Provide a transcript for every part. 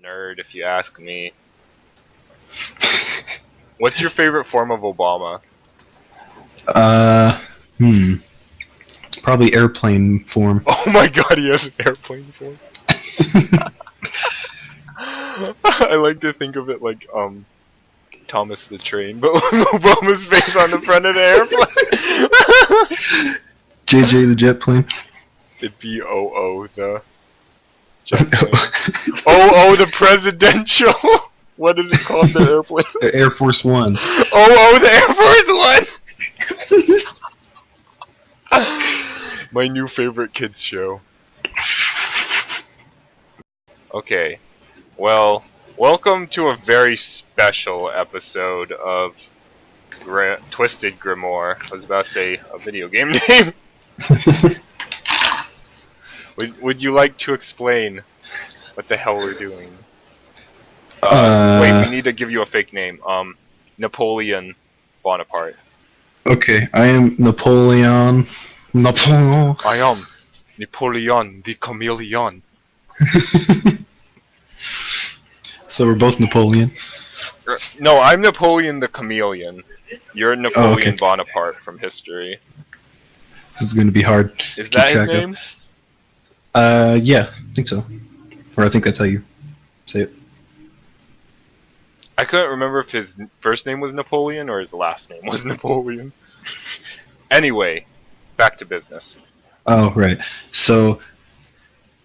nerd, if you ask me. What's your favorite form of Obama? Probably airplane form. Oh my god, he has airplane form. I like to think of it like Thomas the Train, but with Obama's face on the front of the airplane. JJ the jet plane. It'd be OO the jet plane. OO the presidential. What is it called? The airplane? The Air Force One. OO the Air Force One. My new favorite kids show. Okay, well, welcome to a very special episode of Twisted Grimoire. I was about to say a video game name. Would you like to explain what the hell we're doing? Wait, we need to give you a fake name. Napoleon Bonaparte. Okay, I am Napoleon. I am Napoleon the Chameleon. So we're both Napoleon. No, I'm Napoleon the Chameleon. You're Napoleon Bonaparte from history. This is going to be hard. Is that his name? Yeah, I think so. Or I think that's how you say it. I couldn't remember if his first name was Napoleon or his last name was Napoleon. Anyway, back to business. Oh, right. So,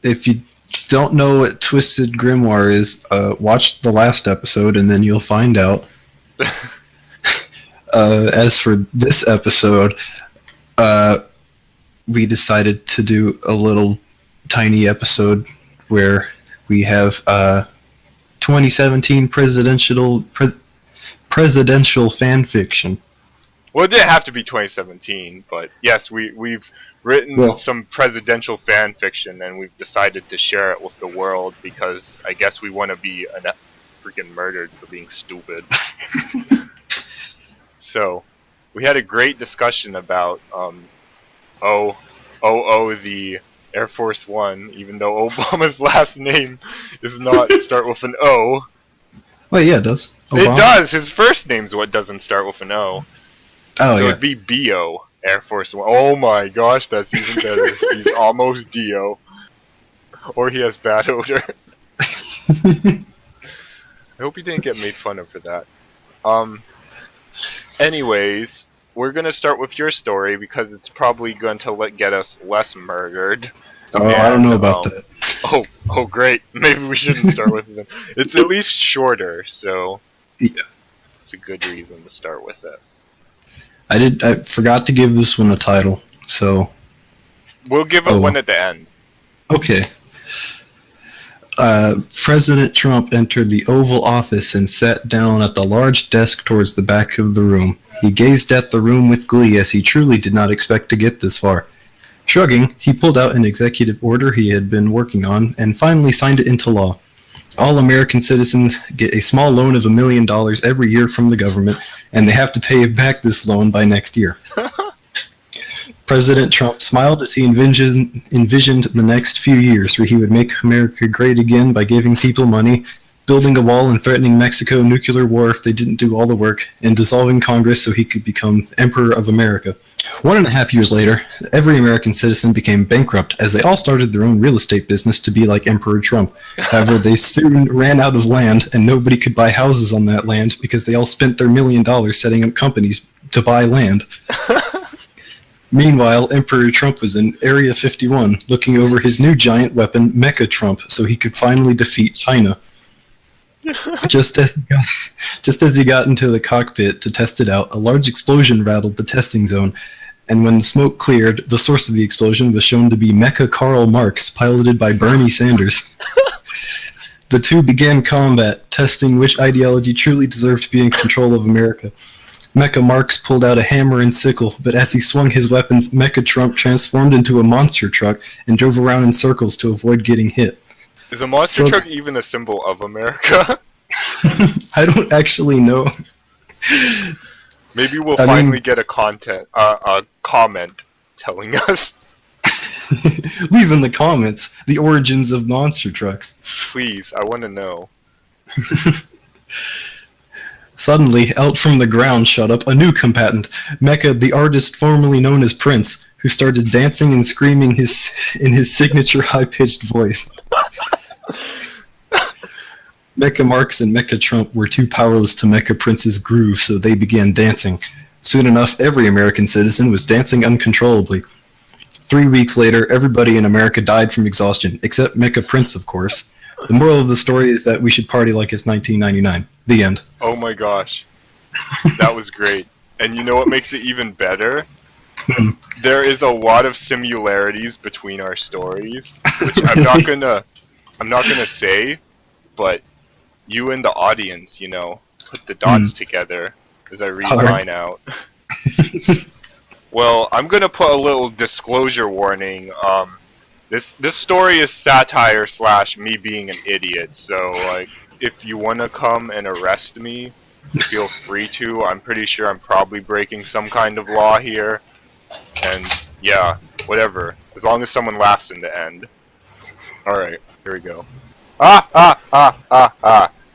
if you don't know what Twisted Grimoire is, watch the last episode and then you'll find out. As for this episode, we decided to do a little tiny episode where we have 2017 presidential fan fiction. Well, it didn't have to be 2017, but yes, we've written some presidential fan fiction, and we've decided to share it with the world because I guess we want to be freaking murdered for being stupid. So, we had a great discussion about the Air Force One, even though Obama's last name does not start with an O. Well, yeah, it does. Obama. It does. His first name's what doesn't start with an O. Oh, so yeah. it'd be B.O. Air Force One. Oh my gosh, that's even better. He's almost D.O. Or he has bad odor. I hope he didn't get made fun of for that. Anyways, we're gonna start with your story because it's probably going to get us less murdered. Oh, I don't know about that. Oh, great. Maybe we shouldn't start with it. It's at least shorter, so yeah, it's a good reason to start with it. I forgot to give this one a title, so we'll give it one at the end. Okay. President Trump entered the Oval Office and sat down at the large desk towards the back of the room. He gazed at the room with glee as he truly did not expect to get this far. Shrugging, he pulled out an executive order he had been working on and finally signed it into law. All American citizens get a small loan of $1 million every year from the government, and they have to pay back this loan by next year. President Trump smiled as he envisioned the next few years where he would make America great again by giving people money, building a wall and threatening Mexico nuclear war if they didn't do all the work, and dissolving Congress so he could become Emperor of America. 1.5 years later, every American citizen became bankrupt as they all started their own real estate business to be like Emperor Trump. However, they soon ran out of land and nobody could buy houses on that land because they all spent their $1 million setting up companies to buy land. Meanwhile, Emperor Trump was in Area 51 looking over his new giant weapon, Mecha Trump, so he could finally defeat China. Just as he got into the cockpit to test it out, a large explosion rattled the testing zone, and when the smoke cleared, the source of the explosion was shown to be Mecha Karl Marx, piloted by Bernie Sanders. The two began combat, testing which ideology truly deserved to be in control of America. Mecha Marx pulled out a hammer and sickle, but as he swung his weapons, Mecha Trump transformed into a monster truck and drove around in circles to avoid getting hit. Is a monster truck even a symbol of America? I don't actually know. Maybe we'll finally get a comment telling us. Leave in the comments the origins of monster trucks. Please, I want to know. Suddenly, out from the ground shot up a new combatant, Mecha, the artist formerly known as Prince, who started dancing and screaming in his signature high-pitched voice. Mecha Marx and Mecha Trump were too powerless to Mecha Prince's groove, so they began dancing. Soon enough, every American citizen was dancing uncontrollably. 3 weeks later, everybody in America died from exhaustion, except Mecha Prince, of course. The moral of the story is that we should party like it's 1999. The end. Oh my gosh. That was great. And you know what makes it even better? There is a lot of similarities between our stories, which I'm not gonna say, but you and the audience, put the dots together as I read mine out. Well, I'm gonna put a little disclosure warning. This story is satire / me being an idiot. So like, if you wanna come and arrest me, feel free to. I'm pretty sure I'm probably breaking some kind of law here. And yeah, whatever. As long as someone laughs in the end. Alright, here we go.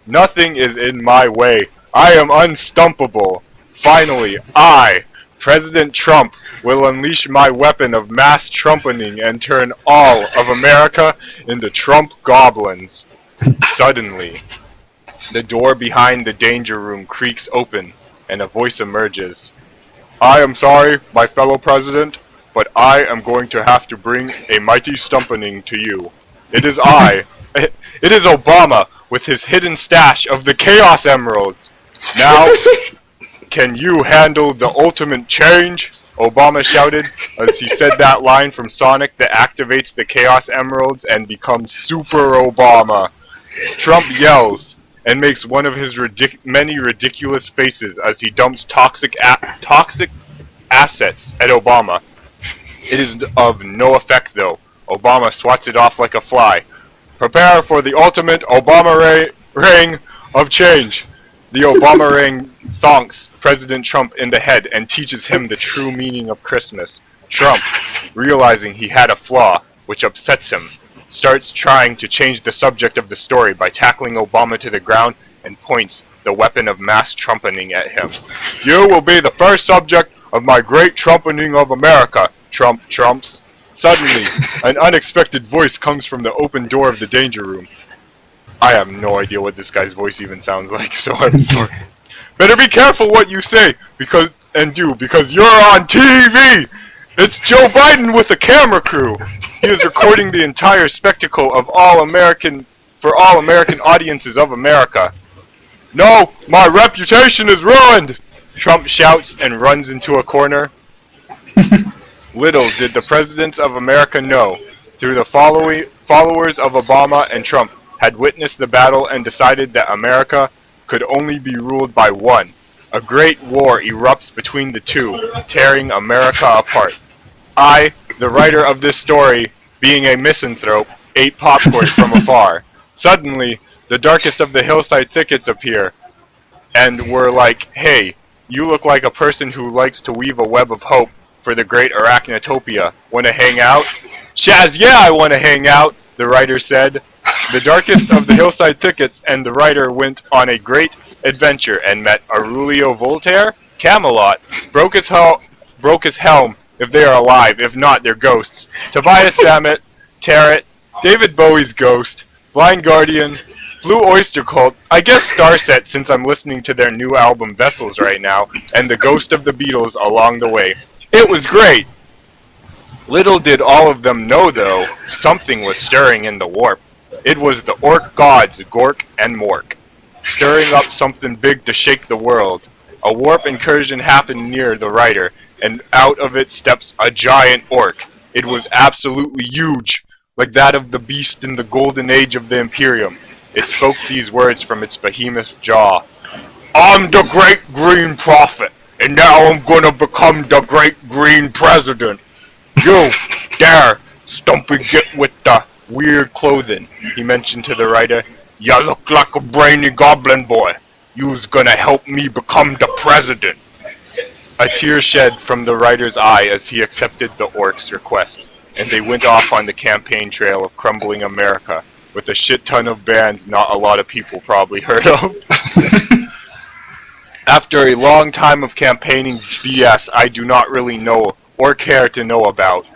Nothing is in my way. I am unstumpable. Finally, I, President Trump, will unleash my weapon of mass trumpening and turn all of America into Trump goblins. Suddenly, the door behind the danger room creaks open, and a voice emerges. I am sorry, my fellow president, but I am going to have to bring a mighty stumpening to you. It is I. It is Obama with his hidden stash of the Chaos Emeralds. Now, can you handle the ultimate change? Obama shouted as he said that line from Sonic that activates the Chaos Emeralds and becomes Super Obama. Trump yells and makes one of his many ridiculous faces as he dumps toxic assets at Obama. It is of no effect though. Obama swats it off like a fly. Prepare for the ultimate Obama ring of change. The Obama ring thonks President Trump in the head and teaches him the true meaning of Christmas. Trump, realizing he had a flaw, which upsets him, starts trying to change the subject of the story by tackling Obama to the ground and points the weapon of mass trumpeting at him. You will be the first subject of my great trumpeting of America, Trump trumps. Suddenly, an unexpected voice comes from the open door of the danger room. I have no idea what this guy's voice even sounds like, so I'm sorry. Better be careful what you say, because you're on TV! It's Joe Biden with a camera crew! He is recording the entire spectacle of for all American audiences of America. No! My reputation is ruined! Trump shouts and runs into a corner. Little did the presidents of America know, through the followers of Obama and Trump had witnessed the battle and decided that America could only be ruled by one. A great war erupts between the two, tearing America apart. I, the writer of this story, being a misanthrope, ate popcorn from afar. Suddenly, the darkest of the hillside thickets appear, and were like, hey, you look like a person who likes to weave a web of hope for the great Arachnotopia. Wanna hang out? Shaz, yeah, I wanna hang out, the writer said. The darkest of the hillside thickets and the writer went on a great adventure and met Aurelio Voltaire, Camelot, broke his helm if they are alive, if not they're ghosts, Tobias Sammet, Tarot, David Bowie's Ghost, Blind Guardian, Blue Oyster Cult, I guess Starset since I'm listening to their new album Vessels right now, and the Ghost of the Beatles along the way. It was great! Little did all of them know though, something was stirring in the warp. It was the orc gods Gork and Mork, stirring up something big to shake the world. A warp incursion happened near the writer, and out of it steps a giant orc. It was absolutely huge, like that of the beast in the golden age of the Imperium. It spoke these words from its behemoth jaw. I'm the Great Green Prophet, and now I'm gonna become the Great Green President. You, there, Stumpy Git with the weird clothing, he mentioned to the writer. You look like a brainy goblin boy. You's gonna help me become the president. A tear shed from the writer's eye as he accepted the orc's request. and they went off on the campaign trail of crumbling America with a shit ton of bands not a lot of people probably heard of. After a long time of campaigning BS I do not really know or care to know about,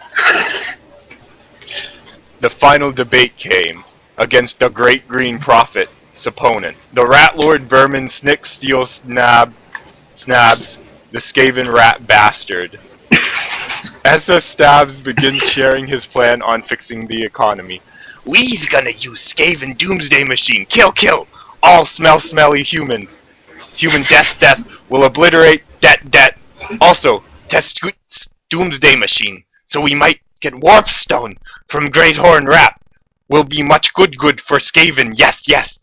the final debate came against the Great Green Prophet's opponent, the Rat Lord Vermin Snick Steel Snabs, the Skaven Rat Bastard. As the Stabs begins sharing his plan on fixing the economy, we's gonna use Skaven Doomsday Machine, kill, all smelly humans. Human death will obliterate debt. Also, test Doomsday Machine, so we might get Warpstone from Great Horn Rat. Will be much good for Skaven, yes.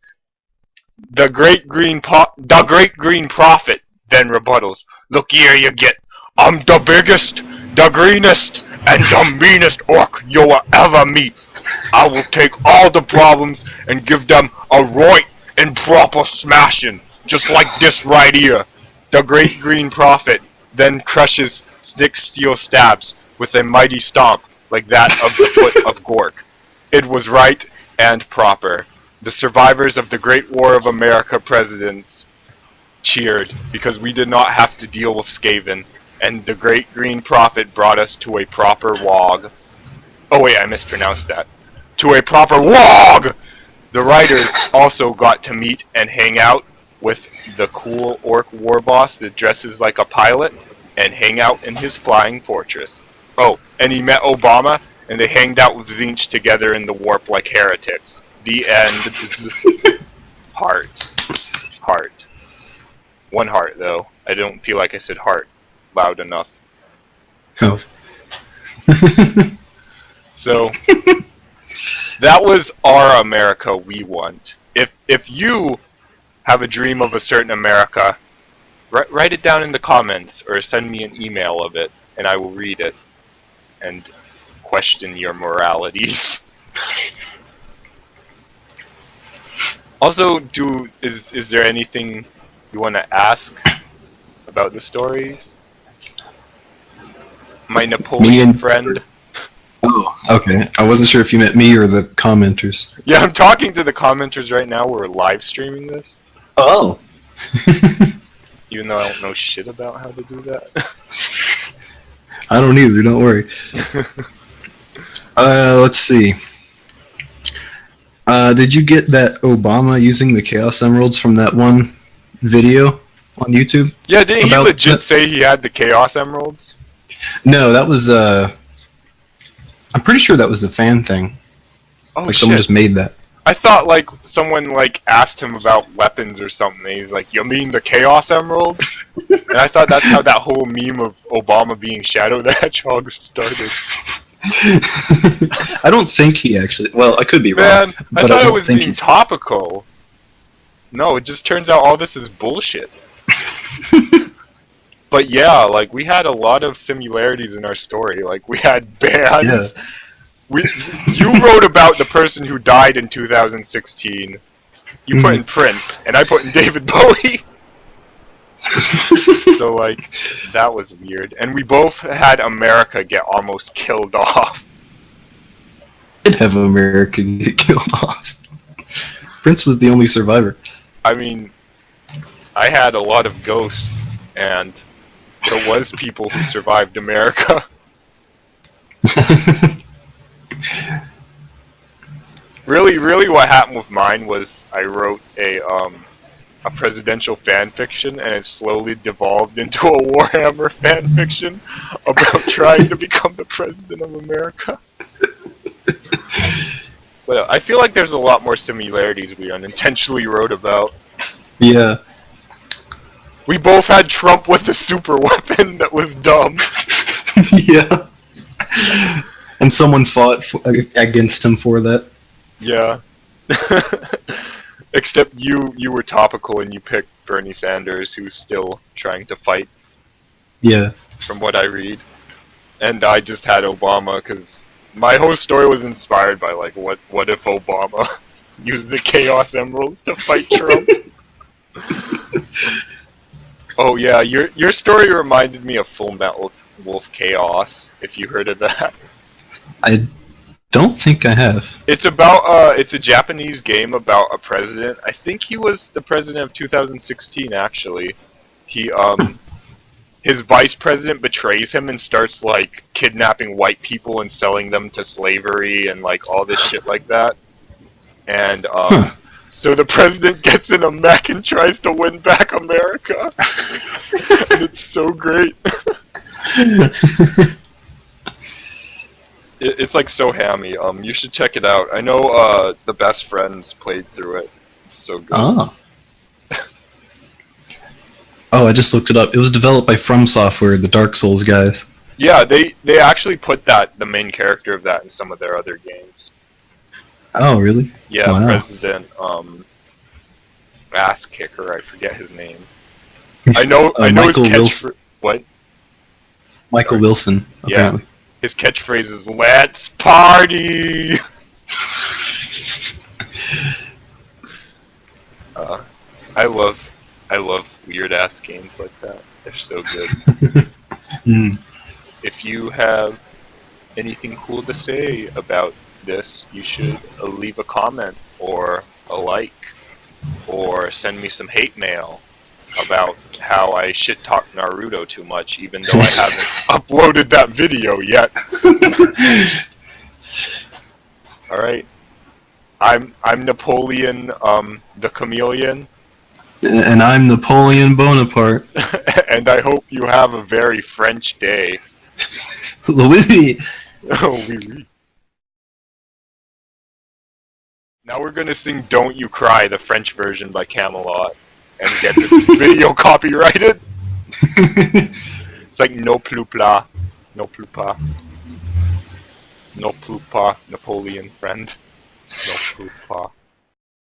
The Great Green Prophet then rebuttals. Look here you get, I'm the biggest, the greenest, and the meanest orc you'll ever meet. I will take all the problems and give them a right and proper smashing, just like this right here. The Great Green Prophet then crushes Snick Steel Stabs with a mighty stomp like that of the foot of Gork. It was right and proper. The survivors of the Great War of America presidents cheered because we did not have to deal with Skaven, and the Great Green Prophet brought us to a proper wog. Oh wait, I mispronounced that. To a proper wog! The writers also got to meet and hang out with the cool orc war boss that dresses like a pilot and hang out in his flying fortress. Oh, and he met Obama, and they hanged out with Zinch together in the warp like heretics. The end. Heart. One heart, though. I don't feel like I said heart loud enough. Oh. So, that was our America we want. If you have a dream of a certain America, write it down in the comments or send me an email of it, and I will read it and question your moralities. Also, is there anything you want to ask about the stories? My Napoleon friend. Oh, okay. I wasn't sure if you meant me or the commenters. Yeah, I'm talking to the commenters right now. We're live streaming this. Oh. Even though I don't know shit about how to do that. I don't either, don't worry. Let's see. Did you get that Obama using the Chaos Emeralds from that one video on YouTube? Yeah, didn't he legit say he had the Chaos Emeralds? No, that was, I'm pretty sure that was a fan thing. Oh, like shit. Someone just made that. I thought, like, someone, like, asked him about weapons or something. He's like, you mean the Chaos Emeralds? And I thought that's how that whole meme of Obama being Shadow the Hedgehog started. I don't think he actually... Well, I could be wrong. Man, I thought it was being topical. No, it just turns out all this is bullshit. But yeah, like, we had a lot of similarities in our story. Like, we had bands. Yeah. You wrote about the person who died in 2016. You put in Prince, and I put in David Bowie. So, like, that was weird. And we both had America get almost killed off. I did have America get killed off. Prince was the only survivor. I mean, I had a lot of ghosts, and there was people who survived America. Really what happened with mine was I wrote a presidential fan fiction, and it slowly devolved into a Warhammer fan fiction about trying to become the president of America. But I feel like there's a lot more similarities we unintentionally wrote about. Yeah. We both had Trump with a super weapon that was dumb. Yeah. And someone fought against him for that. Yeah. Except you were topical and you picked Bernie Sanders, who's still trying to fight. Yeah. From what I read. And I just had Obama, because my whole story was inspired by, like, what if Obama used the Chaos Emeralds to fight Trump? Oh yeah, your story reminded me of Full Metal Wolf Chaos, if you heard of that. I don't think I have. It's about it's a Japanese game about a president. I think he was the president of 2016 actually. He his vice president betrays him and starts like kidnapping white people and selling them to slavery and like all this shit like that. And so the president gets in a mech and tries to win back America. And it's so great. It's like so hammy. You should check it out. I know the best friends played through it. It's so good. Oh. Oh, I just looked it up. It was developed by From Software, the Dark Souls guys. Yeah, they actually put the main character of that in some of their other games. Oh, really? Yeah, wow. President Ass Kicker, I forget his name. I know his catchphrase. What? Michael Wilson, apparently. Yeah. His catchphrase is "Let's party." I love weird ass games like that. They're so good. If you have anything cool to say about this, you should leave a comment or a like, or send me some hate mail about how I shit talk Naruto too much, even though I haven't uploaded that video yet. All right, I'm Napoleon, the Chameleon, and I'm Napoleon Bonaparte. and I hope you have a very French day. Louis. Oh, oui, oui. Now we're gonna sing "Don't You Cry," the French version by Camelot, and get this video copyrighted. It's like "No plus pas, no plus pas, no plus pas, Napoleon friend, no plus pas."